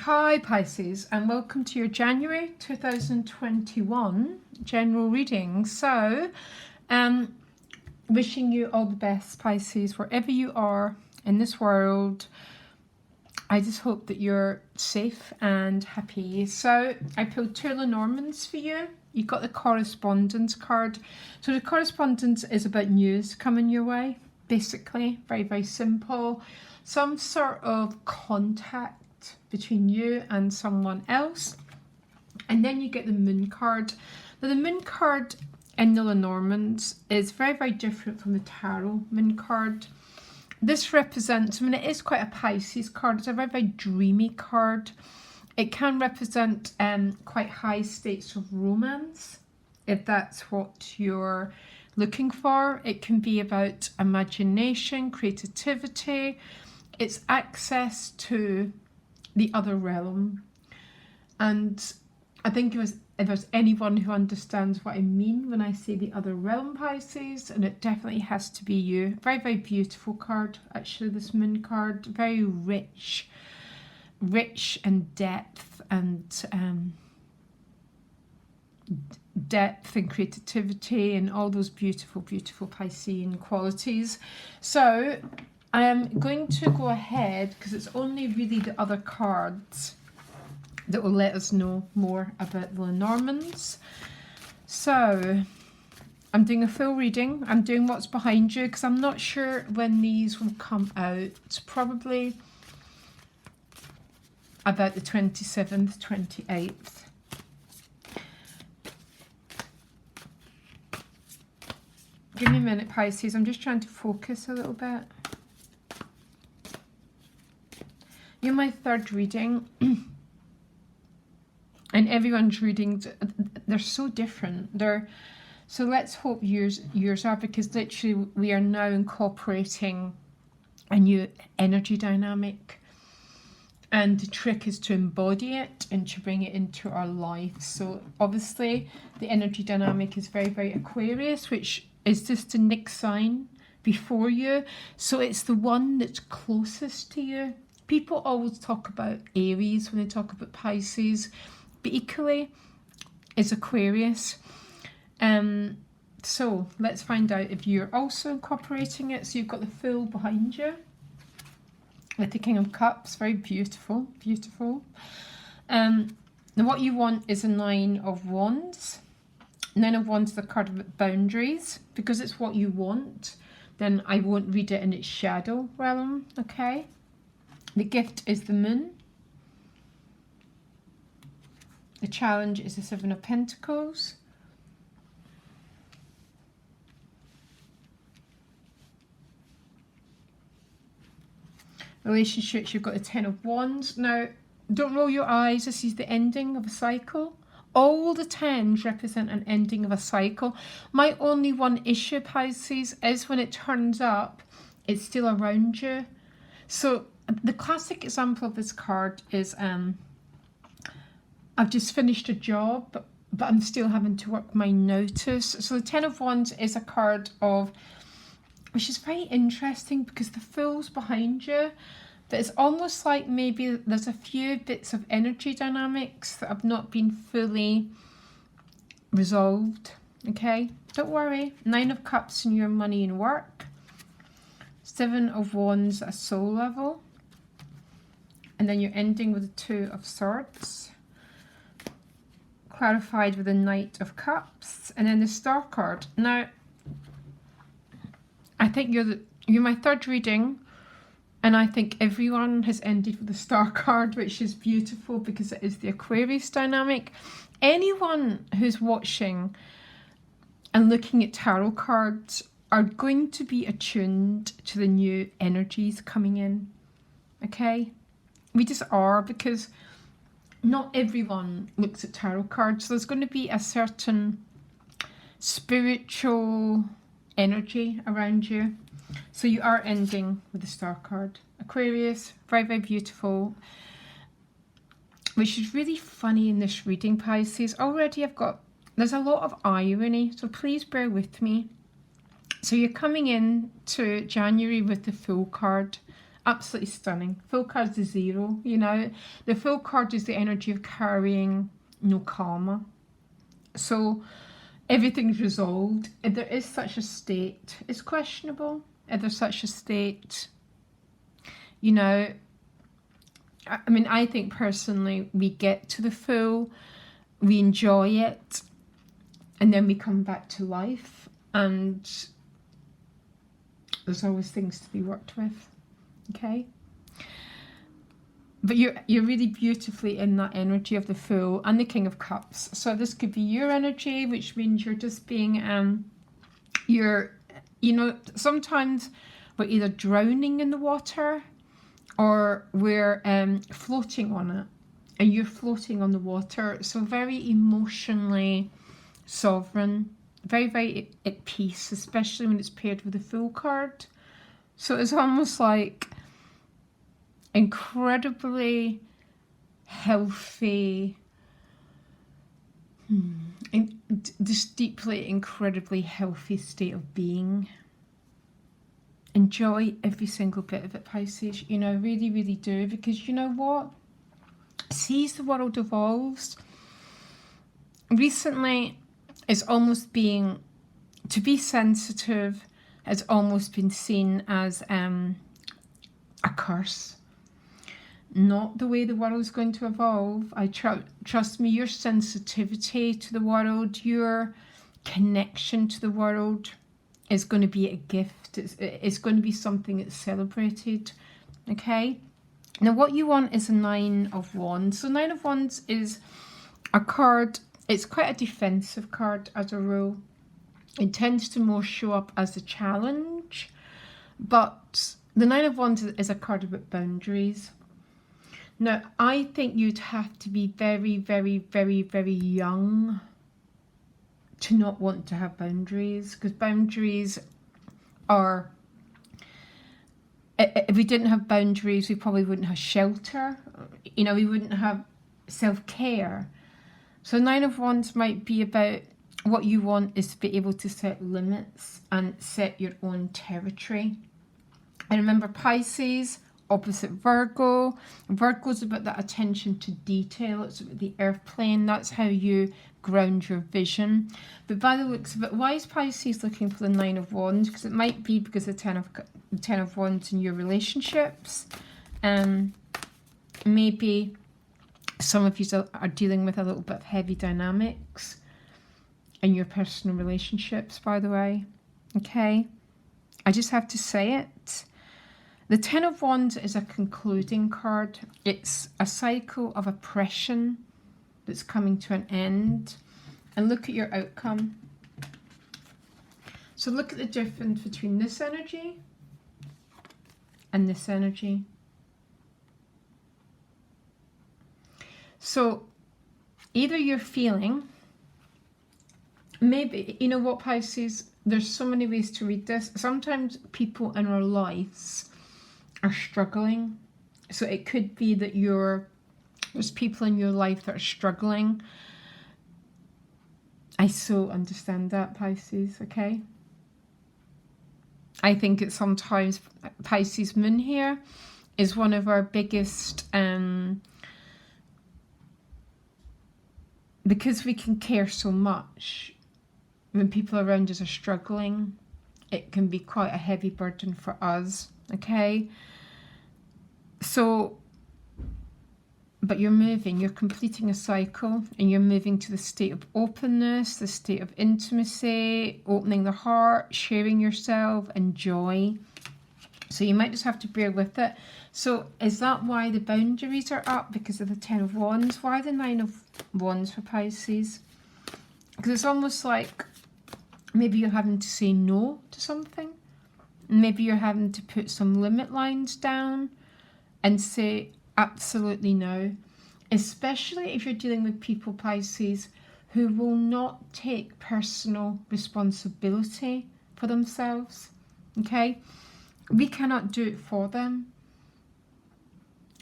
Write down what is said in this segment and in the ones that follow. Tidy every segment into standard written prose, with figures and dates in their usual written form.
Hi Pisces, and welcome to your January 2021 general reading. So, wishing you all the best, Pisces, wherever you are in this world. I just hope that you're safe and happy. So I pulled two Lenormands for you. You got the correspondence card. So the correspondence is about news coming your way, basically. Very, very simple. Some sort of contact between you and someone else. And then you get the moon card. Now the moon card in the Lenormands is very, very different from the tarot moon card. This represents, I mean, it is quite a Pisces card. It's a very, very dreamy card. It can represent quite high states of romance, if that's what you're looking for. It can be about imagination, creativity. It's access to the other realm. And I think if there's anyone who understands what I mean when I say the other realm, Pisces, and it definitely has to be you. Very, very beautiful card, actually, this moon card. Very rich in depth and creativity and all those beautiful, beautiful Piscean qualities. So I am going to go ahead, because it's only really the other cards that will let us know more about the Lenormands. So I'm doing a full reading. I'm doing what's behind you because I'm not sure when these will come out. Probably about the 27th, 28th. Give me a minute, Pisces. I'm just trying to focus a little bit. You're my third reading. And everyone's readings, they're so different. So let's hope yours are, because literally we are now incorporating a new energy dynamic. And the trick is to embody it and to bring it into our life. So obviously the energy dynamic is very, very Aquarius, which is just the next sign before you. So it's the one that's closest to you. People always talk about Aries when they talk about Pisces, but equally is Aquarius. So let's find out if you're also incorporating it. So you've got the Fool behind you with the King of Cups. Very beautiful, beautiful. Now what you want is a Nine of Wands. Nine of Wands is a card of boundaries. Because it's what you want, then I won't read it in its shadow realm, okay? The gift is the Moon. The challenge is the Seven of Pentacles. Relationships, you've got the Ten of Wands. Now, don't roll your eyes. This is the ending of a cycle. All the tens represent an ending of a cycle. My only one issue, Pisces, is when it turns up, it's still around you. So the classic example of this card is I've just finished a job, but I'm still having to work my notice. So the Ten of Wands is a card of, which is very interesting because the Fool's behind you, but it's almost like maybe there's a few bits of energy dynamics that have not been fully resolved, okay? Don't worry. Nine of Cups in your money and work. Seven of Wands at a soul level. And then you're ending with the Two of Swords. Clarified with the Knight of Cups. And then the Star card. Now, I think you're my third reading. And I think everyone has ended with the Star card, which is beautiful because it is the Aquarius dynamic. Anyone who's watching and looking at tarot cards are going to be attuned to the new energies coming in, okay? We just are, because not everyone looks at tarot cards. So there's going to be a certain spiritual energy around you. So you are ending with the Star card. Aquarius, very, very beautiful. Which is really funny in this reading, Pisces. Already there's a lot of irony, so please bear with me. So you're coming in to January with the Fool card. Absolutely stunning. Full card's the 0, you know. The full card is the energy of carrying no karma. So everything's resolved. If there is such a state, it's questionable. If there's such a state, you know, I mean, I think personally we get to the full, we enjoy it, and then we come back to life, and there's always things to be worked with, okay? But you're really beautifully in that energy of the Fool and the King of Cups. So this could be your energy, which means you're just being, you know, sometimes we're either drowning in the water or we're floating on it, and you're floating on the water. So very emotionally sovereign, very, very at peace, especially when it's paired with the Fool card. So it's almost like incredibly healthy, and this deeply, incredibly healthy state of being. Enjoy every single bit of it, Pisces, you know, really, really do, because you know what? Sees the world evolves. Recently, it's almost being, to be sensitive has almost been seen as a curse. Not the way the world is going to evolve. Trust me, your sensitivity to the world, your connection to the world is going to be a gift. It's going to be something that's celebrated, okay? Now, what you want is a 9 of Wands. So 9 of Wands is a card, it's quite a defensive card as a rule. It tends to more show up as a challenge, but the 9 of Wands is a card about boundaries. Now, I think you'd have to be very, very, very, very young to not want to have boundaries, because boundaries are, if we didn't have boundaries, we probably wouldn't have shelter, you know, we wouldn't have self-care. So 9 of Wands might be about what you want is to be able to set limits and set your own territory. And remember, Pisces, opposite Virgo. Virgo's about that attention to detail. It's about the earth plane. That's how you ground your vision. But by the looks of it, why is Pisces looking for the 9 of Wands? Because it might be because of the 10 of Wands in your relationships. Maybe some of you are dealing with a little bit of heavy dynamics in your personal relationships, by the way. Okay? I just have to say it. The 10 of Wands is a concluding card. It's a cycle of oppression that's coming to an end. And look at your outcome. So look at the difference between this energy and this energy. So either you're feeling, maybe, you know what, Pisces, there's so many ways to read this. Sometimes people in our lives are struggling. So it could be that there's people in your life that are struggling. I so understand that, Pisces, okay? I think it's sometimes Pisces moon here is one of our biggest, because we can care so much, when people around us are struggling, it can be quite a heavy burden for us, okay? So, but you're moving, you're completing a cycle, and you're moving to the state of openness, the state of intimacy, opening the heart, sharing yourself, and joy. So you might just have to bear with it. So is that why the boundaries are up? Because of the 10 of Wands? Why the 9 of Wands for Pisces? Because it's almost like maybe you're having to say no to something. Maybe you're having to put some limit lines down and say absolutely no. Especially if you're dealing with people, Pisces, who will not take personal responsibility for themselves. Okay? We cannot do it for them.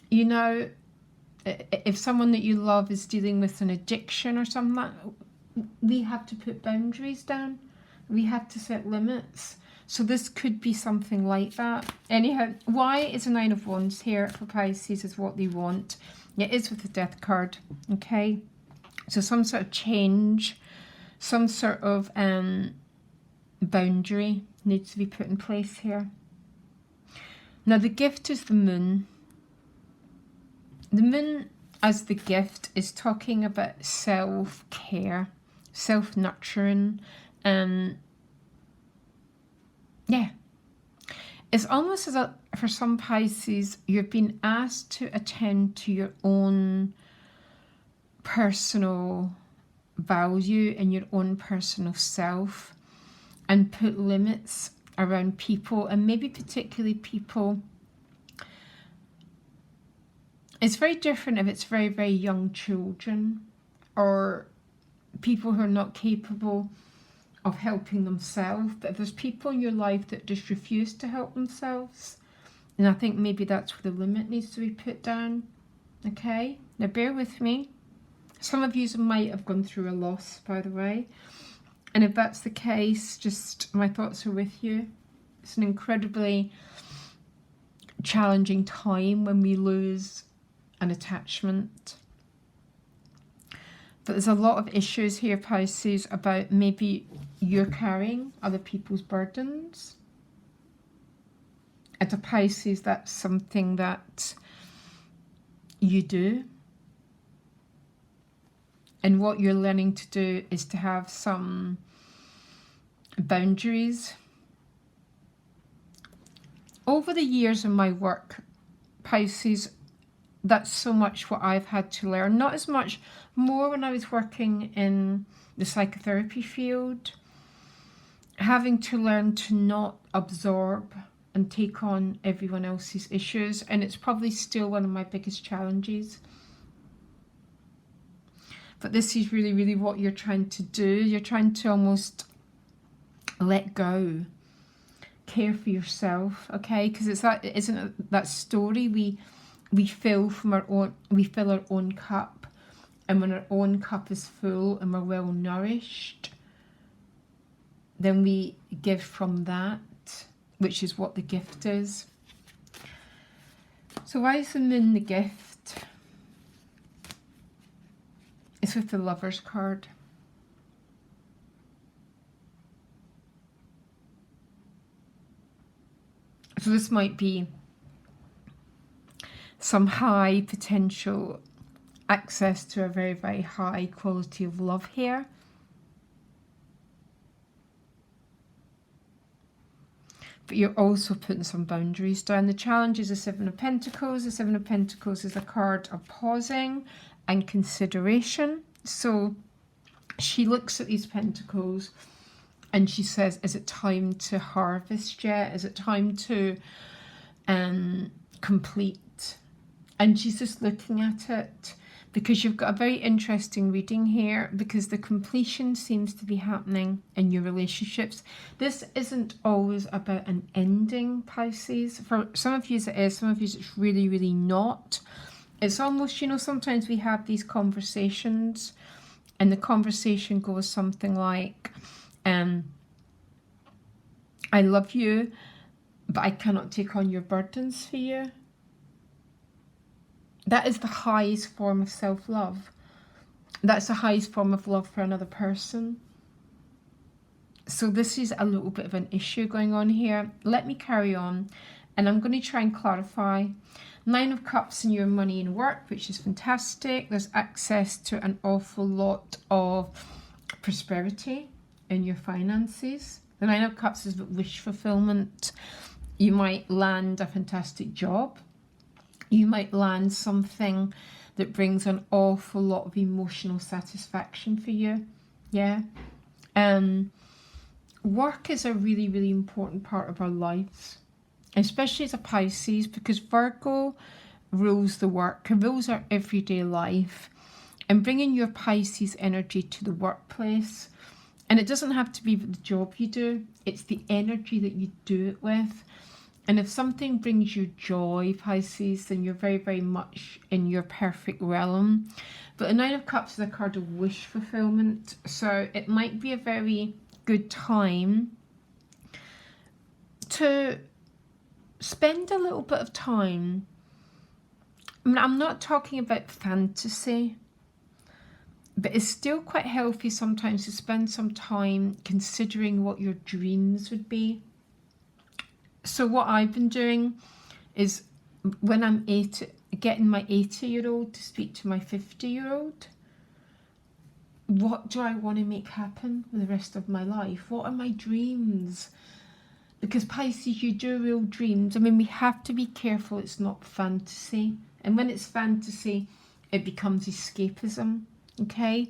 You know, if someone that you love is dealing with an addiction or something like that, we have to put boundaries down. We have to set limits. So this could be something like that. Anyhow, why is a Nine of Wands here for Pisces is what they want. It is with the Death card, okay? So some sort of change, some sort of boundary needs to be put in place here. Now the gift is the moon. The moon as the gift is talking about self-care, self-nurturing, yeah. It's almost as a, for some Pisces, you've been asked to attend to your own personal value and your own personal self and put limits around people, and maybe particularly people. It's very different if it's very, very young children or people who are not capable of helping themselves. But if there's people in your life that just refuse to help themselves, and I think maybe that's where the limit needs to be put down. Okay, now bear with me. Some of you might have gone through a loss, by the way. And if that's the case, just my thoughts are with you. It's an incredibly challenging time when we lose an attachment. But there's a lot of issues here, Pisces, about maybe you're carrying other people's burdens. As a Pisces, that's something that you do. And what you're learning to do is to have some boundaries. Over the years of my work, Pisces, that's so much what I've had to learn. Not as much, more when I was working in the psychotherapy field, having to learn to not absorb and take on everyone else's issues. And it's probably still one of my biggest challenges. But this is really, really what you're trying to do. You're trying to almost let go, care for yourself, okay? Because it's that, isn't it that story we fill from our own, we fill our own cup, and when our own cup is full and we're well nourished, then we give from that, which is what the gift is. So why is the moon the gift? It's with the Lovers card. So this might be some high potential access to a very, very high quality of love here. But you're also putting some boundaries down. The challenge is the Seven of Pentacles. The Seven of Pentacles is a card of pausing and consideration. So she looks at these pentacles and she says, is it time to harvest yet? Is it time to complete? And she's just looking at it because you've got a very interesting reading here, because the completion seems to be happening in your relationships. This isn't always about an ending, Pisces. For some of you it is, some of you it's really, really not. It's almost, you know, sometimes we have these conversations and the conversation goes something like, I love you, but I cannot take on your burdens for you. That is the highest form of self-love. That's the highest form of love for another person. So this is a little bit of an issue going on here. Let me carry on, and I'm going to try and clarify. Nine of Cups in your money and work, which is fantastic. There's access to an awful lot of prosperity in your finances. The Nine of Cups is wish fulfillment. You might land a fantastic job. You might land something that brings an awful lot of emotional satisfaction for you. Yeah. Work is a really, really important part of our lives, especially as a Pisces, because Virgo rules the work, rules our everyday life, and bringing your Pisces energy to the workplace. And it doesn't have to be the job you do, it's the energy that you do it with. And if something brings you joy, Pisces, then you're very, very much in your perfect realm. But the Nine of Cups is a card of wish fulfillment. So it might be a very good time to spend a little bit of time. I mean, I'm not talking about fantasy, but it's still quite healthy sometimes to spend some time considering what your dreams would be. So what I've been doing is when I'm getting my 80-year-old to speak to my 50-year-old, what do I want to make happen with the rest of my life? What are my dreams? Because Pisces, you do real dreams. I mean, we have to be careful it's not fantasy. And when it's fantasy, it becomes escapism, okay?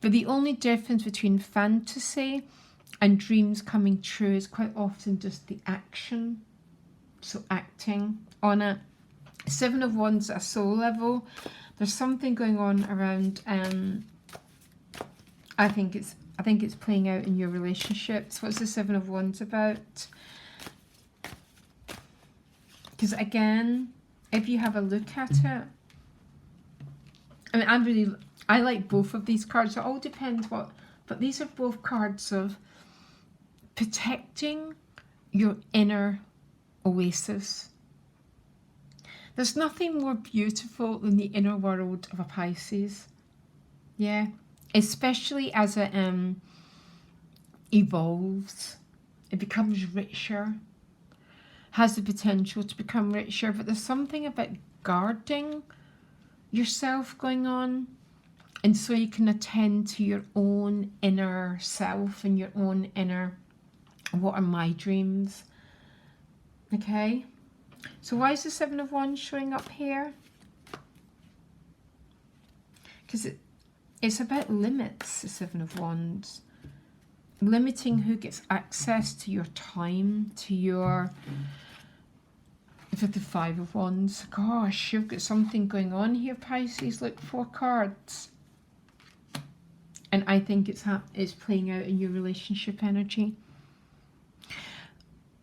But the only difference between fantasy and dreams coming true is quite often just the action. So acting on it. Seven of Wands at a soul level. There's something going on around, I think it's playing out in your relationships. What's the Seven of Wands about? Because again, if you have a look at it, I mean, I like both of these cards. It all depends what, but these are both cards of protecting your inner oasis. There's nothing more beautiful than the inner world of a Pisces. Yeah, especially as it evolves, it becomes richer, has the potential to become richer, but there's something about guarding yourself going on, and so you can attend to your own inner self and your own inner, what are my dreams? Okay, so why is the Seven of Wands showing up here? Because it's about limits, the Seven of Wands. Limiting who gets access to your time, to your... With the Five of Wands. Gosh, you've got something going on here, Pisces. Look, 4 cards. And I think it's playing out in your relationship energy.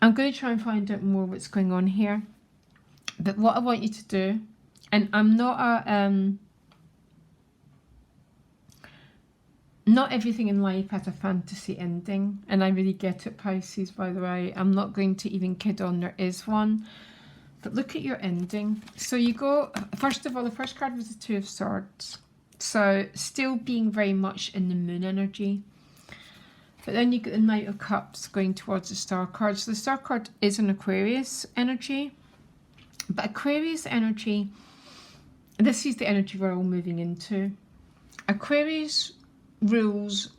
I'm going to try and find out more what's going on here. But what I want you to do, and I'm not a... Not everything in life has a fantasy ending. And I really get it, Pisces, by the way. I'm not going to even kid on there is one. But look at your ending. So you go, first of all, the first card was the Two of Swords. So still being very much in the moon energy. But then you get the Knight of Cups going towards the Star card. So the Star card is an Aquarius energy. But Aquarius energy, this is the energy we're all moving into. Aquarius rules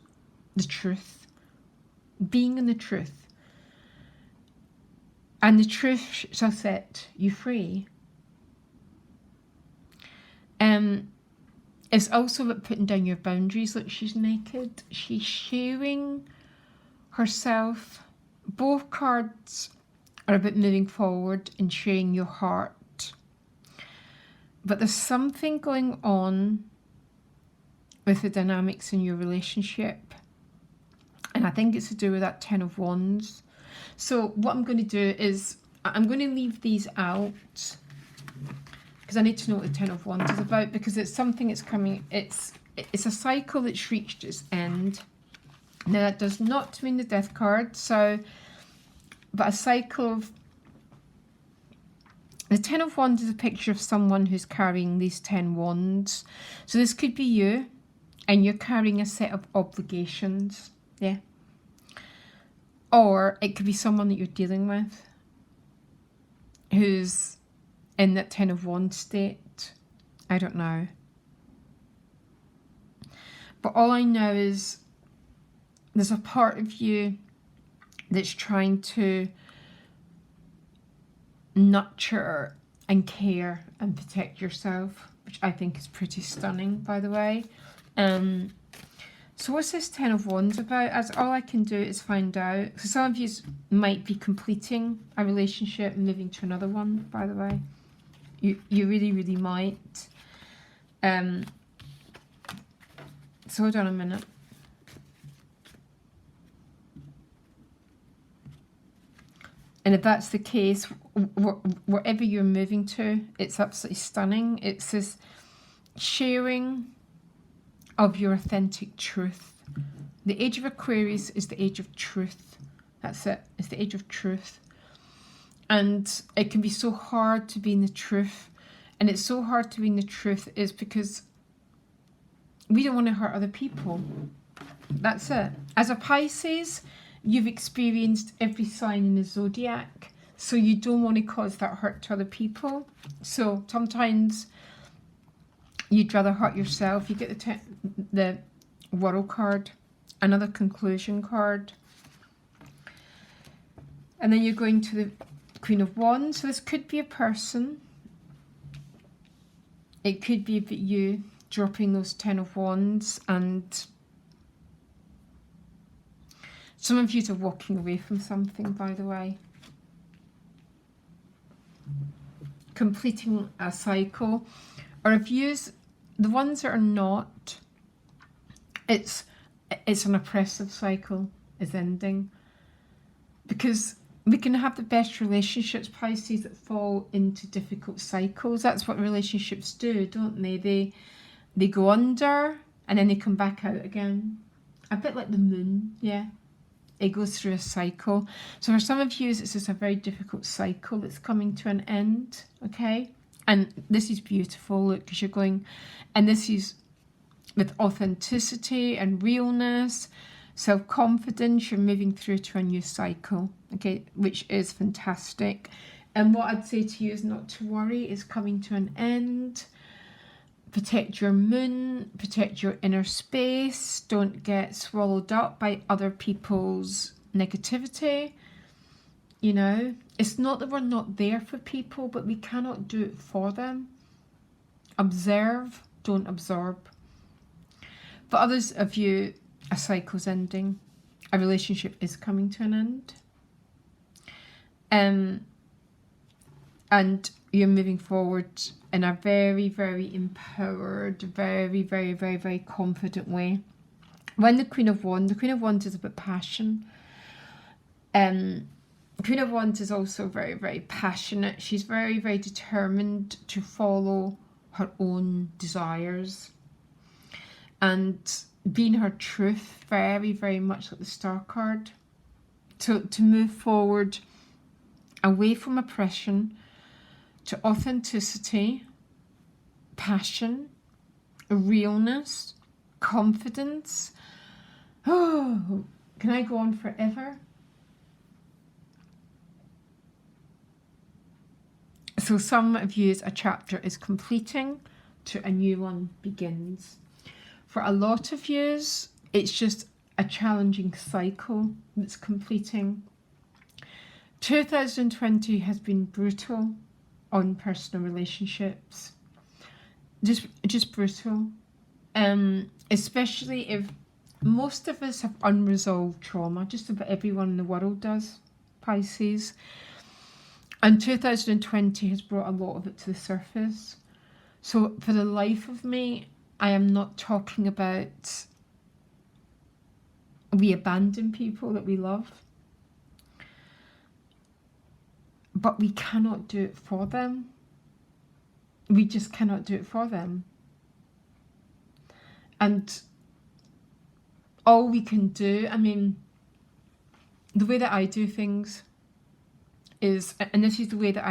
the truth, being in the truth. And the truth shall set you free. It's also about putting down your boundaries. Look, she's naked. She's sharing herself. Both cards are about moving forward and sharing your heart. But there's something going on with the dynamics in your relationship. And I think it's to do with that Ten of Wands. So what I'm going to do is I'm going to leave these out because I need to know what the Ten of Wands is about, because it's something that's coming. It's a cycle that's reached its end. Now that does not mean the Death card. So, but a cycle of... The Ten of Wands is a picture of someone who's carrying these 10 wands. So this could be you, and you're carrying a set of obligations. Yeah. Or it could be someone that you're dealing with who's in that Ten of Wands state. I don't know. But all I know is there's a part of you that's trying to nurture and care and protect yourself, which I think is pretty stunning, by the way. So what's this Ten of Wands about? As all I can do is find out. So some of you might be completing a relationship and moving to another one, by the way. You really, really might. So hold on a minute. And if that's the case, wherever you're moving to, it's absolutely stunning. It's this sharing of your authentic truth. The age of Aquarius is the age of truth. That's it. It's the age of truth. And it can be so hard to be in the truth. And it's so hard to be in the truth is because we don't want to hurt other people. That's it. As a Pisces, you've experienced every sign in the zodiac, so you don't want to cause that hurt to other people. So sometimes you'd rather hurt yourself. You get the World card, another conclusion card, and then you're going to the Queen of Wands. So this could be a person. It could be about you dropping those 10 of Wands, and some of you are walking away from something, by the way. Completing a cycle. Or if you use the ones that are not, it's an oppressive cycle is ending. Because we can have the best relationships, Pisces, that fall into difficult cycles. That's what relationships do, don't they? They go under and then they come back out again. A bit like the moon, yeah. It goes through a cycle. So for some of you, it's just a very difficult cycle that's coming to an end, okay? And this is beautiful, look, because you're going, and this is with authenticity and realness, self-confidence, you're moving through to a new cycle, okay, which is fantastic. And what I'd say to you is not to worry, it's coming to an end. Protect your moon, protect your inner space, don't get swallowed up by other people's negativity. You know, it's not that we're not there for people, but we cannot do it for them. Observe, don't absorb. For others of you, a cycle's ending, a relationship is coming to an end. And you're moving forward in a very, very empowered, very, very, very, very confident way. When the Queen of Wands is about passion. Queen of Wands is also very, very passionate. She's very, very determined to follow her own desires and being her truth, very, very much like the Star card. To move forward away from oppression, to authenticity, passion, realness, confidence. Oh, can I go on forever? So some of you, a chapter is completing to a new one begins. For a lot of you, it's just a challenging cycle that's completing. 2020 has been brutal on personal relationships, just brutal, especially if most of us have unresolved trauma. Just about everyone in the world does, Pisces, and 2020 has brought a lot of it to the surface. So for the life of me, I am not talking about we abandon people that we love, but we cannot do it for them. We just cannot do it for them. And all we can do, I mean, the way that I do things is, and this is the way that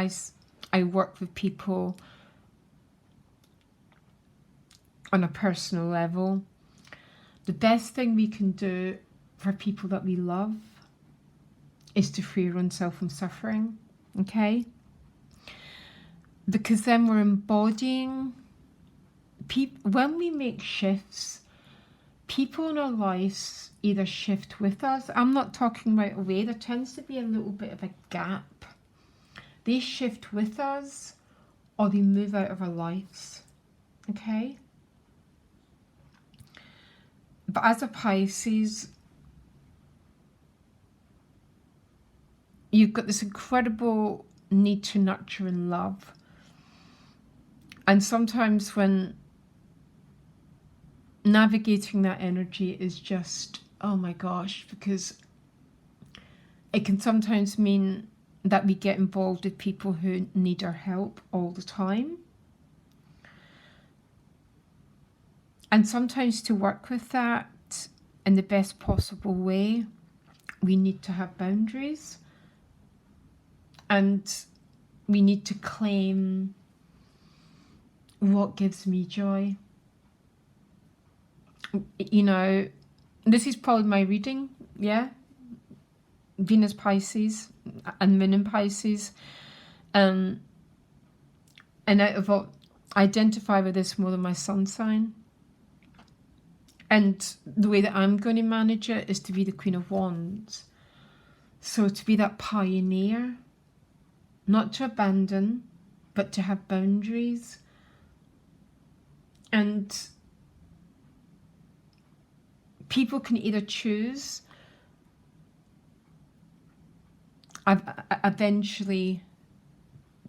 I work with people on a personal level, the best thing we can do for people that we love is to free oneself from suffering. Okay, because then we're embodying when we make shifts, people in our lives either shift with us. I'm not talking right away, there tends to be a little bit of a gap. They shift with us or they move out of our lives. Okay, but as a Pisces, you've got this incredible need to nurture and love. And sometimes when navigating that energy is just, oh my gosh, because it can sometimes mean that we get involved with people who need our help all the time. And sometimes to work with that in the best possible way, we need to have boundaries. And we need to claim what gives me joy. You know, this is probably my reading, yeah? Venus Pisces and Moon in Pisces. And out of what I identify with this more than my sun sign. And the way that I'm going to manage it is to be the Queen of Wands. So to be that pioneer, not to abandon, but to have boundaries. And people can either choose eventually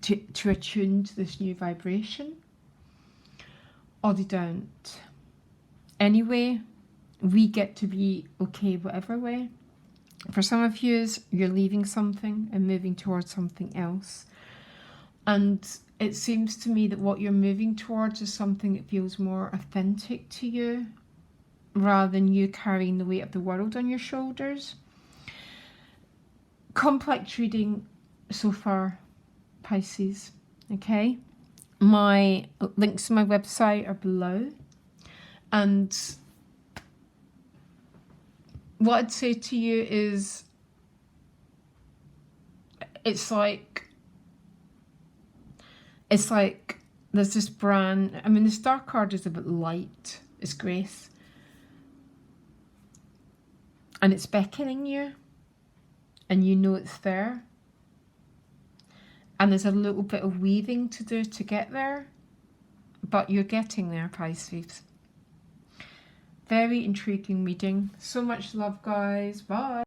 to attune to this new vibration, or they don't. Anyway, we get to be okay whatever way. For some of you, you're leaving something and moving towards something else. And it seems to me that what you're moving towards is something that feels more authentic to you, rather than you carrying the weight of the world on your shoulders. Complex reading so far, Pisces. Okay, my links to my website are below. And what I'd say to you is, it's like there's this brand. I mean, the star card is a bit light. It's grace. And it's beckoning you. And you know it's there. And there's a little bit of weaving to do to get there. But you're getting there, Pisces. Very intriguing reading. So much love, guys. Bye.